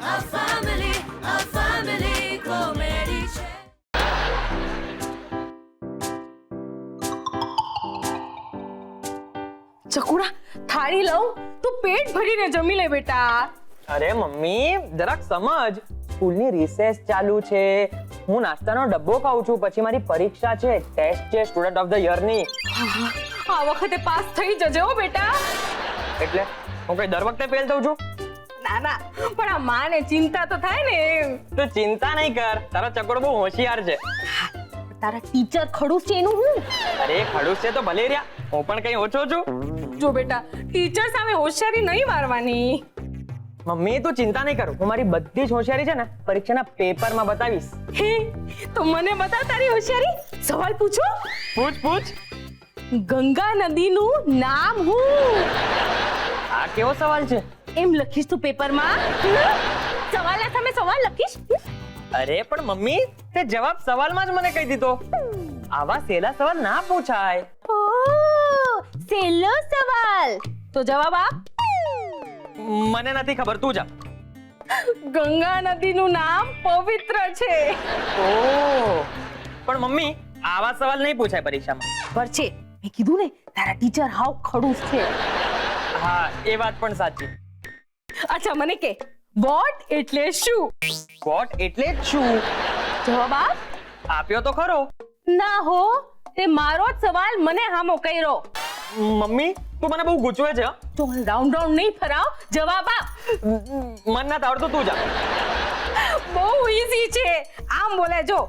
a family comedy છે. ચકુડા થાળી લઉં તું પેટ ભરીને જમી લે બેટા. અરે મમ્મી જરાક સમજ, સ્કૂલની રિસેસ ચાલુ છે, હું નાસ્તાનો ડબ્બો ખાઉં છું, પછી મારી પરીક્ષા છે, ટેસ્ટ છે સ્ટુડન્ટ ઓફ ધ યર ની. આ વખતે પાસ થઈ જજે હો બેટા. એટલે હું કઈ દર વખતે ફેલ થઉં છું? ના ના, પણ આ માને ચિંતા તો થાય ને એમ. તું ચિંતા નહીં કર, તારો ચકોડો બહુ હોશિયાર છે. તારા ટીચર ખડૂસ છે એનું હું? અરે ખડૂસ છે તો ભલે રહ્યા, હું પણ કઈ ઓછો છું? જો બેટા, ટીચર સામે હોશિયારી નહીં મારવાની. મમ્મી તું ચિંતા નહીં કર, હું મારી બધી જ હોશિયારી છે ને પરીક્ષાના પેપરમાં બતાવીશ. હે તો મને બતા તારી હોશિયારી. સવાલ પૂછો. પૂછ પૂછ. ગંગા નદીનું નામ હું? આ કેવો સવાલ છે? એમ લખીશ તું પેપરમાં? સવાલના સામે સવાલ લખીશ? અરે પણ મમ્મી તે જવાબ સવાલમાં જ મને કહી દીધો. આવા સહેલા સવાલ ના પૂછાય. ઓહ, સહેલો સવાલ. તો જવાબ આપ. મને નથી ખબર, તું જા. ગંગા નદીનું નામ પવિત્ર છે. ઓહ, પણ મમ્મી આવા સવાલ નહીં પૂછાય પરીક્ષામાં. પર છે, મેં કીધું ને તારા ટીચર હાવ ખડૂસ છે. હા એ વાત પણ સાચી. અચ્છા મને કે વોટ એટલે શું? વોટ એટલે જ શું? જવાબ આપ. આપ્યો તો ખરો. ના હો, તે મારો જ સવાલ મને હામો કર્યો. મમ્મી તું મને બહુ ગૂંચવે છે. તો રાઉન્ડ રાઉન્ડ નહીં ફરાવ, જવાબ આપ. મન ના આવડતું, તું જા. બહુ ઈઝી છે, આમ બોલે જો.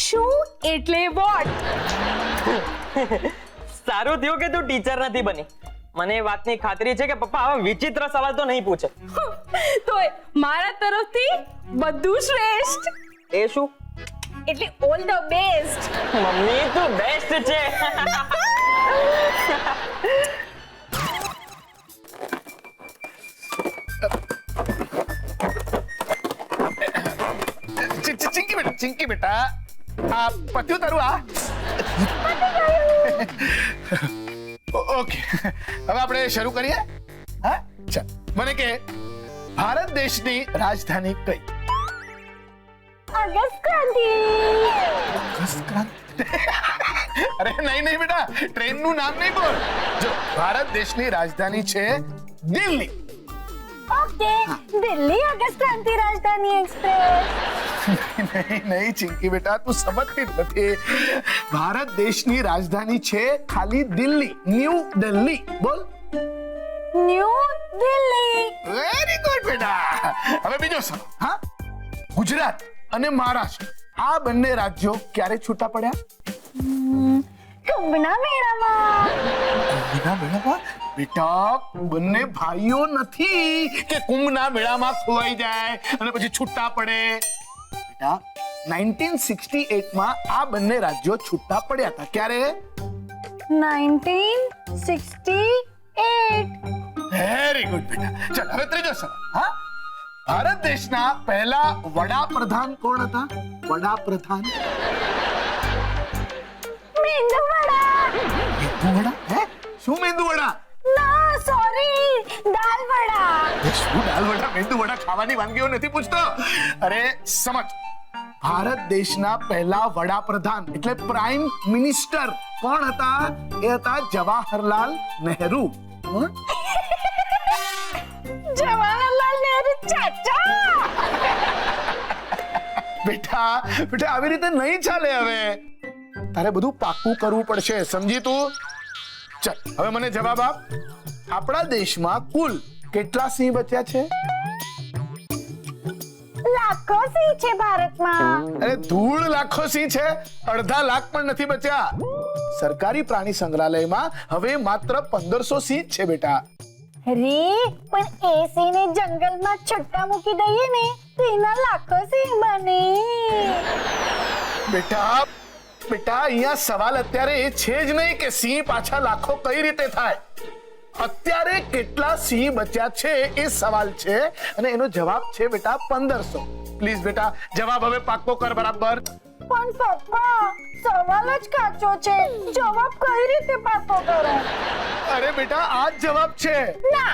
શું એટલે વોટ? સારું થયું કે તું ટીચર નથી બની. મને એ વાતની ખાતરી છે કે પપ્પા આવા વિચિત્ર સવાલ તો નહીં પૂછે. તોય મારા તરફથી બધું શ્રેષ્ઠ. એ શું? એટલે ઓલ ધ બેસ્ટ. મમ્મી તું બેસ્ટ છે. ચિંકી બેટા આ પત્યું તારું આ ઓકે હવે આપણે શરૂ કરીએ. હા ચાલ મને કે ભારત દેશની રાજધાની કઈ? અગસ્ત ક્રાંતિ. અરે નહીં બેટા, ટ્રેન નું નામ નહીં બોલ. જો ભારત દેશની રાજધાની છે દિલ્હી. ઓકે, દિલ્હી અગસ્ત ક્રાંતિ રાજધાની એક્સપ્રેસ. નહીં ચિંકી બેટા તું સમજતી જ નથી. ભારત દેશની રાજધાની છે ખાલી દિલ્હી, ન્યૂ દિલ્હી. બોલ. ન્યૂ દિલ્હી. વેરી ગુડ બેટા. હવે બીજો સવાલ. હા, ગુજરાત અને મહારાષ્ટ્ર આ બંને રાજ્યો ક્યારે છૂટા પડ્યા? કુંભના મેળામાં. કુંભના મેળામાં? બેટા બંને ભાઈઓ નથી કે કુંભના મેળામાં ખોવાઈ જાય અને પછી છૂટા પડે. બેટા 1968 માં આ બંને રાજ્યો છૂટા પડ્યા હતા. ક્યારે? 1968. વેરી ગુડ બેટા. ચાલ હવે ત્રીજો સવાલ. હા, ભારત દેશના પહેલા વડાપ્રધાન કોણ હતા? વડાપ્રધાન. મેંદુ વડા. મેંદુ વડા? હે શું મેંદુ વડા? ના સોરી, દાલ વડા. શું દાલ વડા મેંદુ વડા ખાવાની વાનગીઓ નથી પૂછતો. અરે સમજ, ભારત દેશના પહેલા વડાપ્રધાન એટલે પ્રાઇમ મિનિસ્ટર કોણ હતા? એ હતા જવાહરલાલ નહેરુ. કોણ? જવાહરલાલ નહેરુ ચાચા. બેટા આવી રીતે નહીં ચાલે. હવે તારે બધું પાક્કું કરવું પડશે, સમજી તું? ચાલ હવે મને જવાબ આપ. આપણા દેશમાં કુલ કેટલા સિંહ બચ્યા છે? લાખો સિંહ છે ભારતમાં. અરે ધૂળ લાખો સિંહ છે, અડધા લાખ પણ નથી બચ્યા. સરકારી પ્રાણી સંગ્રહાલયમાં હવે માત્ર 1500 સિંહ છે બેટા. રે પણ એ સિંહને જંગલમાં છટ્ટા મૂકી દઈએ ને તો એના લાખો સિંહ બને. બેટા અહીંયા સવાલ અત્યારે એ છે જ નહીં કે સિંહ પાછા લાખો કઈ રીતે થાય. અત્યારે કેટલા સિંહ બચ્યા છે એ સવાલ છે અને એનો જવાબ છે બેટા 1500. પ્લીઝ બેટા જવાબ હવે પાક્કો કર બરાબર. પણ પપ્પા સવાલ જ કાચો છે, જવાબ કઈ રીતે પાકો કરો? અરે બેટા આ જ જવાબ છે. ના,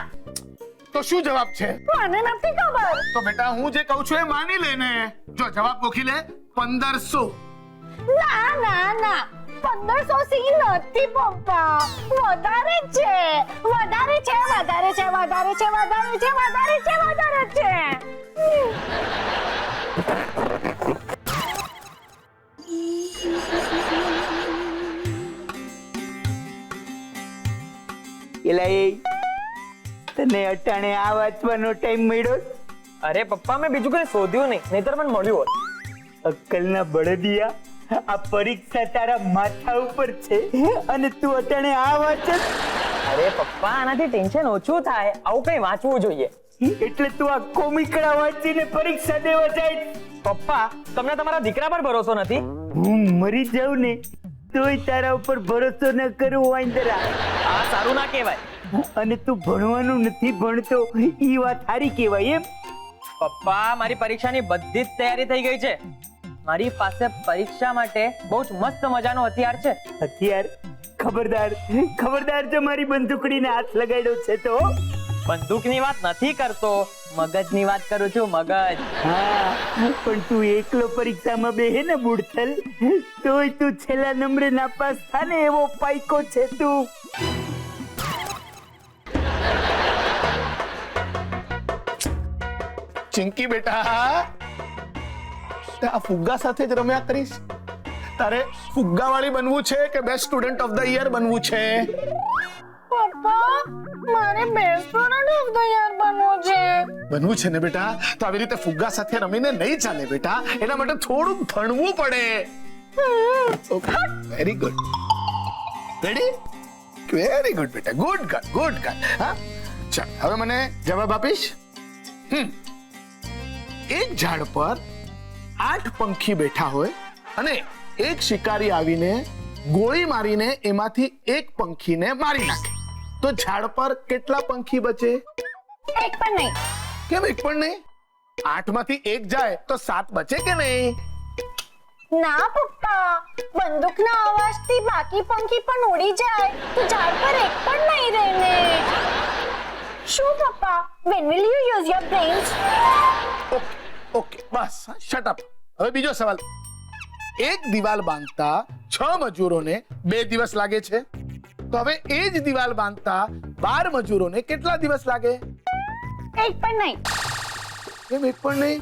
તો શું જવાબ છે? મને નથી ખબર. તો બેટા હું જે કહું છું એ માની લે ને. જો જવાબ ગોખી લે 1500. ના ના ના 1500 સી નથી પપ્પા, વધારે છે, વધારે છે, વધારે છે, વધારે છે, વધારે છે, વધારે છે, વધારે છે. એલા એ તને અટાણે આ વાંચવાનો ટાઈમ મળ્યો? અરે પપ્પા મેં બીજું કઈ શોધ્યું નહીં, નહીતર મને મળ્યું હોત. અક્કલના બળદિયા, આ પરીક્ષા તારા માથા ઉપર છે અને તું અટાણે આ વાંચે? અરે પપ્પા આનાથી ટેન્શન ઓછું થાય, આવું કઈ વાંચવું જોઈએ. એટલે તું આ કોમિકડા વાંચીને પરીક્ષા દેવા જાય? પપ્પા તમને તમારા દીકરા પર ભરોસો નથી? હું મરી જાઉં ને તોય તારા ઉપર ભરોસો ન કરું વાંદરા. આ સારું ના કહેવાય. અને તું ભણવાનું નથી ભણતો ઈ વાત સારી કહેવાય એમ? પપ્પા મારી પરીક્ષાની બધી જ તૈયારી થઈ ગઈ છે. મારી પાસે પરીક્ષા માટે બહુ જ મસ્ત મજાનો હથિયાર છે. હથિયાર? ખબરદાર ખબરદાર જો મારી બંદૂકડીને હાથ લગાડ્યો છે તો. બંદૂકની વાત નથી કરતો, મગજની વાત કરું છું, મગજ. હા પણ તું એકલો પરીક્ષામાં બેહે ને બુડથલ, તોય તું છેલ્લા નંબરે નાપાસ થાને એવો પાઈકો છે તું. ચિંકી બેટા આ ફુગ્ગા સાથે જ રમ્યા કરીશ. તારે ફુગ્ગા વાળી બનવું છે કે best student of the year બનવું છે? પપ્પા મારે best student of the year બનવું છે. બનવું છે ને બેટા, તો આવી રીતે ફુગ્ગા સાથે રમીને નહીં ચાલે બેટા, એના માટે થોડું ભણવું પડે. Very good, ready, very good બેટા, ગુડ ગર્લ, ગુડ ગર્લ. હા ચાલ હવે મને જવાબ આપીશ. એક ઝાડ પર 8 પંખી બેઠા હોય અને એક શિકારી આવીને ગોળી મારીને એમાંથી એક પંખીને મારી નાખે, તો ઝાડ પર કેટલા પંખી બચે? એક પણ નહીં. કેમ એક પણ નહીં? 8 માંથી 1 જાય તો 7 બચે કે નહીં? ના પપ્પા, બંદૂકના અવાજથી બાકી પંખી પણ ઉડી જાય તો ઝાડ પર એક પણ નહીં રહે ને. શું પપ્પા, when will you use your brains? Okay okay bus shut up. હવે બીજો સવાલ. એક દિવાલ બાંધતા 6 મજૂરોને 2 દિવસ લાગે છે, તો હવે એ જ દિવાલ બાંધતા 12 મજૂરોને કેટલા દિવસ લાગે? એક પણ નહીં. કેમ એક પણ નહીં?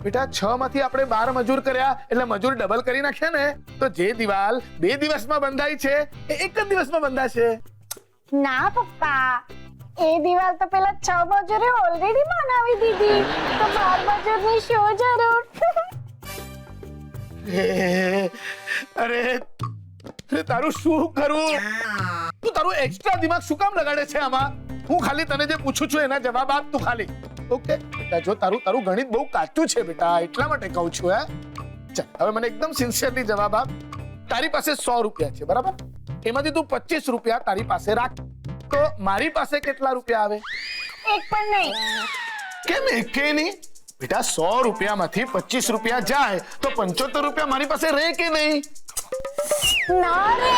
બેટા 6 માંથી આપણે 12 મજૂર કર્યા એટલે મજૂર ડબલ કરી નાખ્યા ને, તો જે દિવાલ 2 દિવસમાં બંધાય છે એ એક જ દિવસમાં બંધાશે. ના પપ્પા, એ દિવાલ તો પેલા 6 મજૂરે ઓલરેડી બનાવી દીધી, તો 12 મજૂરની શું જરૂર? અરે તારું શું કરું? તું તારું એક્સ્ટ્રા દિમાગ શું કામ લગાડે છે આમાં? હું ખાલી તને જે પૂછું છું એના જવાબ આપ તું ખાલી. ઓકે બેટા, જો તારું ગણિત બહુ કાચું છે બેટા, એટલા માટે કહું છું. હે ચાલ હવે મને એકદમ સિન્સિયરલી જવાબ આપ. તારી પાસે 100 રૂપિયા છે, બરાબર? એમાંથી તું 25 રૂપિયા તારી પાસે રાખ, તો મારી પાસે કેટલા રૂપિયા આવે? એક પણ નહીં. કેમ એકે નહીં? બેટા 100 રૂપિયામાંથી 25 રૂપિયા જાય તો 75 રૂપિયા મારી પાસે રહે કે નહીં? ના રે,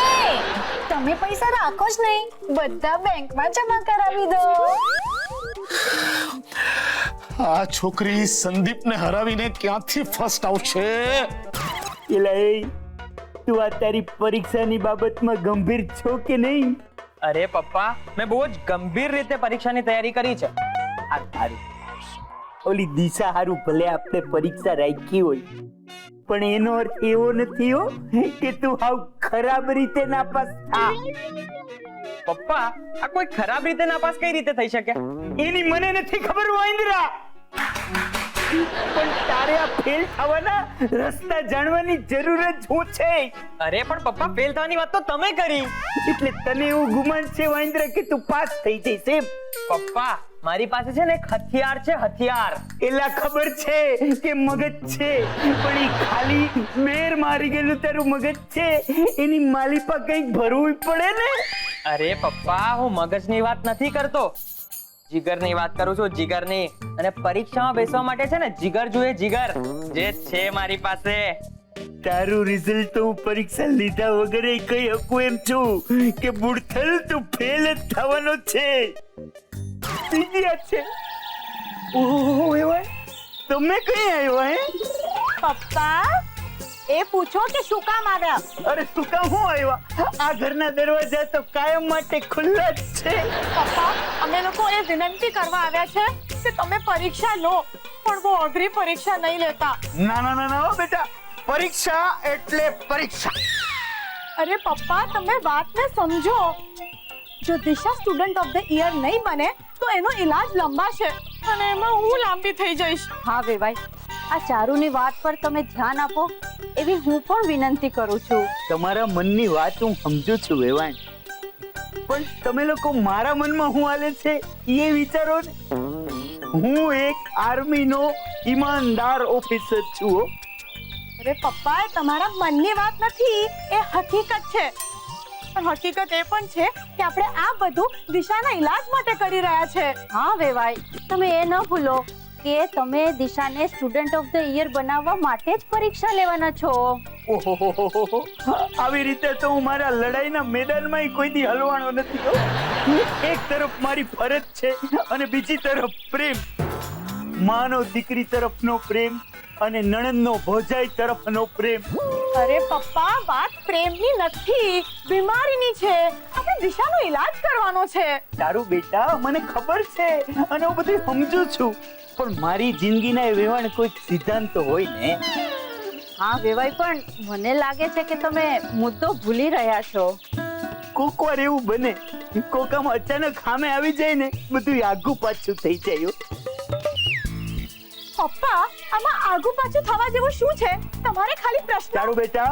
તમે પૈસા રાખો જ નહીં, બધા બેંકમાં જમા કરાવી દો. આ છોકરી સંદીપને હરાવીને ક્યાંથી ફર્સ્ટ આવશે? એલા એ તું આ તારી પરીક્ષાની બાબતમાં ગંભીર છો કે નહીં? અરે પપ્પા મેં બહુ જ ગંભીર રીતે પરીક્ષાની તૈયારી કરી છે. આ તારું ઓલી દિશા હારું ભલે આપણે પરીક્ષા રાખી હોય, પણ એનો અર્થ એવો નથી હો કે તું હાવ ખરાબ રીતે નાપાસ થા. પપ્પા આ કોઈ ખરાબ રીતે નાપાસ કઈ રીતે થઈ શકે? એની મને નથી ખબર વાંદરા, પણ તારે આ ફેલ થવાના રસ્તા જાણવાની જરૂર જ શું છે? અરે પણ પપ્પા ફેલ થવાની વાત તો તમે કરી. એટલે તને એવું ગુમાન છે વાંદરા કે તું પાસ થઈ જઈશ એમ? પપ્પા મારી પાસે છે ને એક હથિયાર છે, હથિયાર. એલા ખબર છે કે મગજ છે, પણ ઈ ખાલી મેર મારી ગયેલું તારું મગજ છે, એની માલિપા કંઈક ભરવું પડે ને. અરે પપ્પા હું મગજની વાત નથી કરતો, જીગરની વાત કરું છું, જીગરની. અને પરીક્ષામાં બેસવા માટે છે ને જીગર જોઈએ, જીગર જે છે મારી પાસે. તારું રિઝલ્ટ તો હું પરીક્ષા લીધા વગર કહી શકું એમ છું કે બુડથલ તું ફેલ જ થવાનો છે. બીજી છે. ઓહો એવા તમે કઈ આવ્યા હે? પપ્પા એ પૂછો કે શું કામ આવ્યા? અરે શું કામ હું આવ્યા? આ ઘરના દરવાજા તો કાયમ માટે ખુલ્લા જ છે. પપ્પા અમે લોકો એ વિનંતી કરવા આવ્યા છે કે તમે પરીક્ષા લો, પણ બહુ અઘરી પરીક્ષા નહીં લેતા. ના ના ના ના હો બેટા, પરીક્ષા એટલે પરીક્ષા. અરે પપ્પા તમે વાતને સમજો. જો દિશા સ્ટુડન્ટ ઓફ ધ યર નહીં બને તો એનો ઈલાજ લંબાશે અને એમાં હું લાંબી થઈ જઈશ. હા વેવાઈ, આ ચારુની વાત પર તમે ધ્યાન આપો એવી હું પણ વિનંતી કરું છું. તમારા મનની વાત હું સમજુ છું વેવાણ, પણ તમે લોકો મારા મનમાં શું હાલે છે એ વિચારો ને. હું એક આર્મીનો ઈમાનદાર ઓફિસર છું હો. અરે પપ્પા એ તમારા મનની વાત નથી, એ હકીકત છે. પણ હકીકત એ પણ છે કે આપણે આ બધું દિશાના ઈલાજ માટે કરી રહ્યા છે. હા વેવાઈ, તમે એ ન ભૂલો કે તમે દિશાને સ્ટુડન્ટ ઓફ ધ યર બનાવવા માટે જ પરીક્ષા લેવાના છો. ઓહોહોહોહો. આવી રીતે તો હું મારા લડાઈના મેદાનમાં કોઈ દી હલવાનો નથી હો. એક તરફ મારી ફરજ છે અને બીજી તરફ પ્રેમ. માનો દીકરી તરફનો પ્રેમ અને નણંદનો ભોજાઈ તરફનો પ્રેમ. અરે પપ્પા વાત પ્રેમની નથી, બીમારીની છે. આપણે દિશાનો ઈલાજ કરવાનો છે. તારું બેટા મને ખબર છે અને હું બધું સમજુ છું, પણ મારી જિંદગીના વેવાણ કોઈક સિદ્ધાંત તો હોય ને. હા વેવાઈ, પણ મને લાગે છે કે તમે મુદ્દો ભૂલી રહ્યા છો. કોક વાર એવું બને, કોકામાં અચાનક સામે આવી જાય ને બધું આગું પાછું થઈ જાય. પપ્પા આમાં આગુ પાછું થવા જેવું શું છે? તમારે ખાલી પ્રશ્ન. તારું બેટા,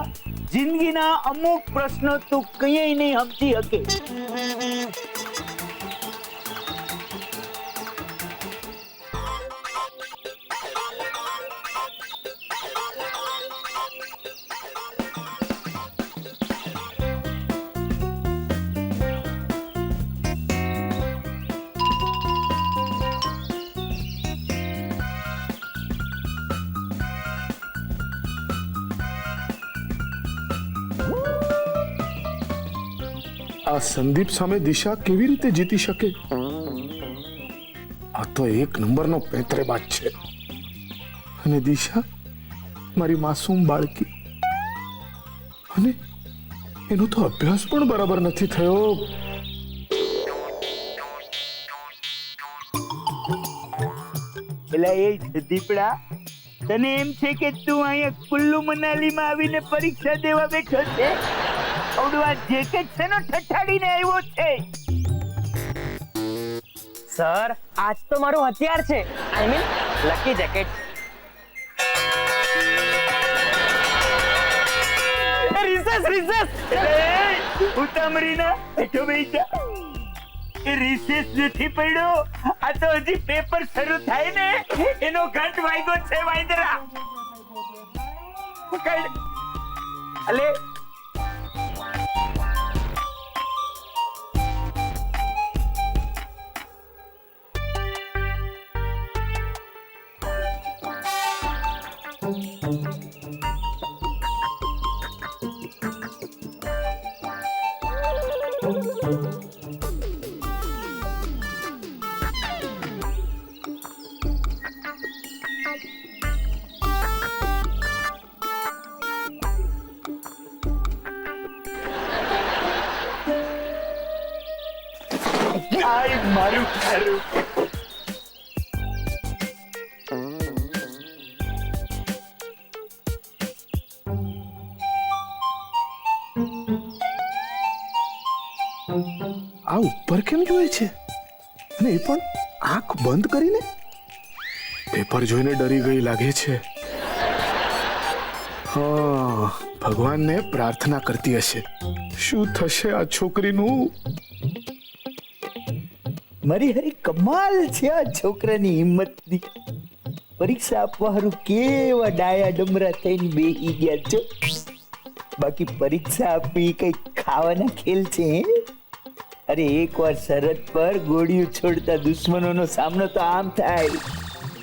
જિંદગીના અમુક પ્રશ્નો તું કઈ નહીં સમજી શકે. આ સંદીપ સામે દિશા કેવી રીતે જીતી શકે? આ તો એક નંબરનો પેંતરેબાજ છે. અને દિશા મારી માસૂમ બાળકી, અને એનો તો અભ્યાસ પણ બરાબર નથી થયો. એલા એ દીપડા, તને એમ છે કે તું અહીંયા કુલ્લુ મનાલીમાં આવીને પરીક્ષા દેવા બેઠો છે? આવડવા જેકેટ શેનો ઠઠાડીને આવ્યો છે? સર આજ તો મારું હથિયાર છે, I mean lucky jacket. Recess recess. ઉતામરીના બેઠો બેઠા. એ રિસેસ નથી પડ્યો, આ તો હજી પેપર શરૂ થાય ને એનો ઘંટ વાગ્યો છે વાંદરા. અલે આય મારું ખરું. આ ઉપર કેમ જોયે છે? અને એ પણ આંખ બંધ કરીને. પેપર જોઈને ડરી ગઈ લાગે છે. હા, ભગવાનને પ્રાર્થના કરતી હશે, શું થશે આ છોકરીનું? મારી હરી કમાલ છે આ છોકરાની હિંમતની. પરીક્ષા આપવા હારું કેવા ડાયા ડમરા થઈને બેહી ગયા છો. બાકી પરીક્ષા આપવી કઈ ખાવાના ખેલ છે હે? અરે એકવાર સરહદ પર ગોળીઓ છોડતા દુશ્મનોનો સામનો તો આમ થાય,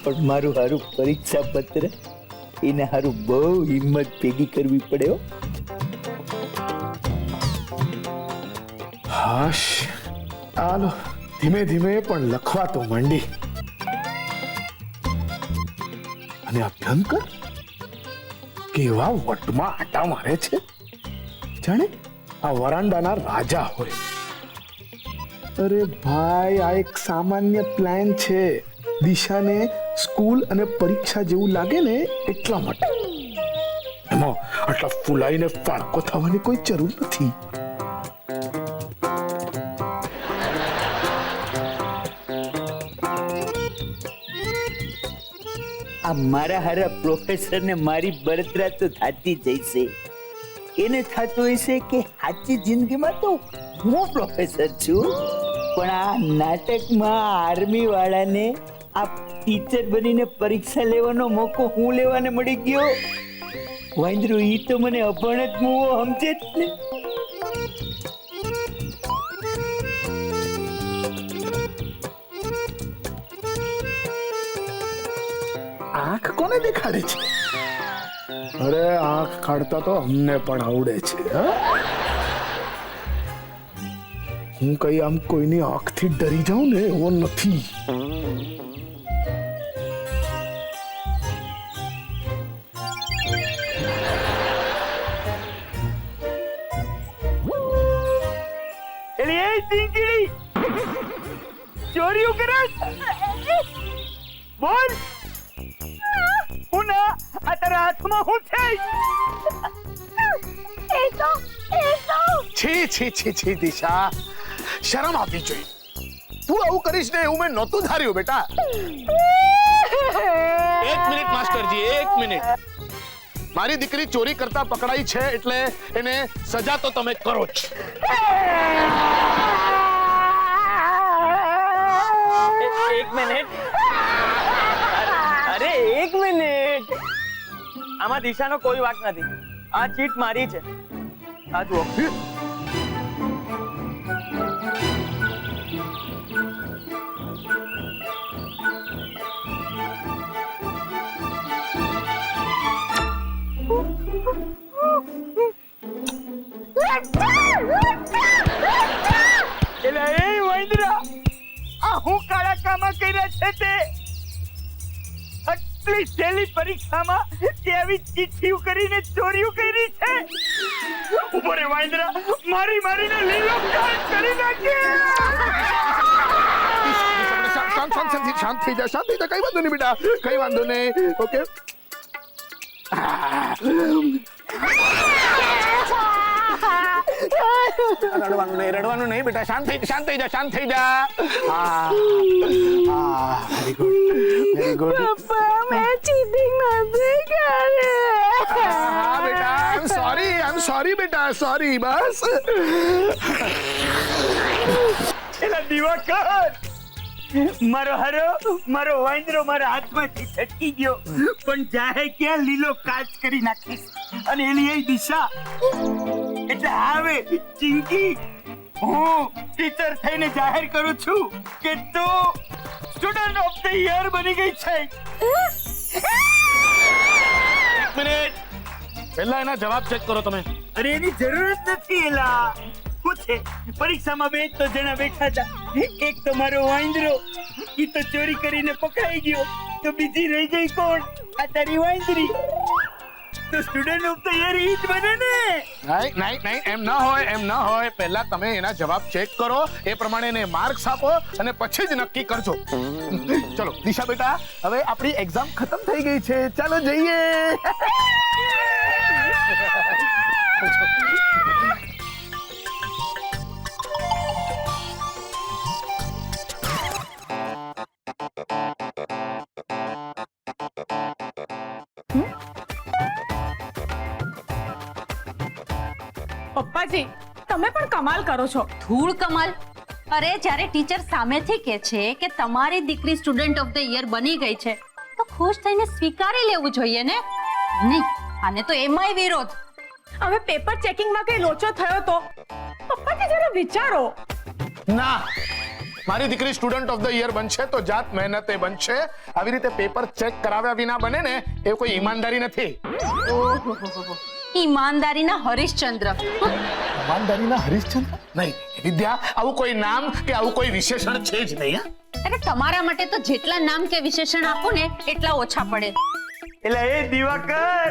પણ મારું હારું પરીક્ષા પત્ર એને હારું બહુ હિંમત ભેગી કરવી પડે હો. હાશ, હાલો ધીમે ધીમે પણ લખવા તો માંડી. અને અભ્યંકર કેવા વટમાં આટા મારે છે, જાણે આ વરાંડાના રાજા હોય. અરે ભાઈ, આ એક સામાન્ય પ્લાન છે. દિશાને સ્કૂલ અને પરીક્ષા જેવું લાગે ને એટલા માટે. એમાં આટલા ફૂલાઈને ફાળકો થવાની કોઈ જરૂર નથી. આ મારા હારા પ્રોફેસરને મારી બળતરા તો થતી જ હશે. એને થતું હશે કે સાચી જિંદગીમાં તો હું પ્રોફેસર છું, પણ આ નાટકમાં આર્મી વાળાને આ ટીચર બનીને પરીક્ષા લેવાનો મોકો હું લેવાને મળી ગયો. વાંદરો ઈ તો મને અભણ જ મુવો સમજે જ ને. આંખ કોને દેખાડે છે? અરે આંખ કાઢતા તો અમને પણ આવડે છે. હું કઈ આમ કોઈની આંખથી ડરી જાઉં ને એવો નથી. ચોરીઓ કરે બોલ. હું ના આ તારા હાથમાં હું છે? છી છી છી છી દિશા, શરમ આપવી જોઈએ. તું આવું કરીશ ને એવું મેં નહોતું ધાર્યું બેટા. એક મિનિટ માસ્ટરજી, એક મિનિટ. મારી દીકરી ચોરી કરતા પકડાઈ છે એટલે એને સજા તો તમે કરો જ. એક મિનિટ. અરે એક મિનિટ. આમાં દિશાનો કોઈ વાંક નથી. આ ચીટ મારી છે. આ જુઓ. એલા એ વાંદરા, આ હું કાળા કામા કર્યા છે તે? આટલી સહેલી પરીક્ષામાં તે આવી ચીઠીઓ કરીને ચોરીઓ કરી છે? ઉભો રે વાંદરા, મારી મારીને લીલો કાળ કરી નાખે. શાંત થઈ જા, શાંત થઈ જા. કઈ વાંધો નહીં બેટા, કઈ વાંધો નહીં. ઓકે. રડવાનું નહીં બેટા, શાંત થઈ જા, શાંત થઈ જા. Very good, very good. પપ્પા, મેં ચીટિંગ નથી કરી. હા બેટા, આઈ એમ સોરી બેટા, સોરી. બસ એલા દિવાકર, મારો હરો, મારો વાંદરો મારા હાથમાંથી છટકી ગયો, પણ જાહે ક્યાં લીલો કાચ કરી નાખીશ. અને એની એ દિશા એટલે હવે ચિંકી, હું ટીચર થઈને જાહેર કરું છું કે તું સ્ટુડન્ટ ઓફ ધ યર બની ગઈ છે. એક મિનિટ, પહેલા એના જવાબ ચેક કરો તમે. અરે એની જરૂર જ નથી. એલા શું છે, પરીક્ષામાં બે તો જણા બેઠા હતા. એક તો મારો વાંદરો, ઈ તો ચોરી કરીને પકડાઈ ગયો, તો બીજી રહી ગઈ કોણ? આ તારી વાંદરી. તો સ્ટુડન્ટ ઓફ ધ યર ઈ જ બને ને? નહીં, એમ ન હોય, એમ ન હોય. પહેલા તમે એના જવાબ ચેક કરો, એ પ્રમાણે એને માર્ક્સ આપો અને પછી જ નક્કી કરજો. ચલો દિશા બેટા, હવે આપણી એક્ઝામ ખતમ થઈ ગઈ છે, ચાલો જઈએ. પપ્પાજી, તમે પણ કમાલ કરો છો. ધૂળ કમલ. અરે જ્યારે ટીચર સામેથી કહે છે કે તમારી દીકરી સ્ટુડન્ટ ઓફ ધ યર બની ગઈ છે, તો ખુશ થઈને સ્વીકારી લેવું જોઈએ ને? નહીં, આને તો એમાંય વિરોધ. હવે પેપર ચેકિંગમાં કઈ લોચો થયો તો પપ્પાજી જરા વિચારો. ના, મારી દીકરી સ્ટુડન્ટ ઓફ ધ યર બનશે તો જાત મહેનતે બનશે. આવી રીતે પેપર ચેક કરાવ્યા વિના બને ને એ કોઈ ઈમાનદારી નથી. ઈમાનદારીના હરિશ્ચંદ્ર. હવાલદારીના હરીશચંદ્ર નહીં વિદ્યા, આવું કોઈ નામ કે આવું કોઈ વિશેષણ છે જ નહીં. હા અરે તમારા માટે તો જેટલા નામ કે વિશેષણ આપો ને એટલા ઓછા પડે. એટલે એ દિવાકર,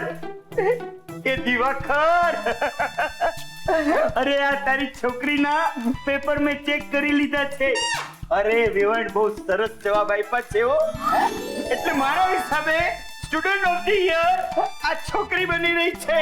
અરે આ તારી છોકરીના પેપર મેં ચેક કરી લીધા છે. અરે વેવણ બહુ સરસ જવાબ આપ્યા છે હો. એટલે મારા હિસાબે સ્ટુડન્ટ ઓફ ધ યર આ છોકરી બની રહી છે.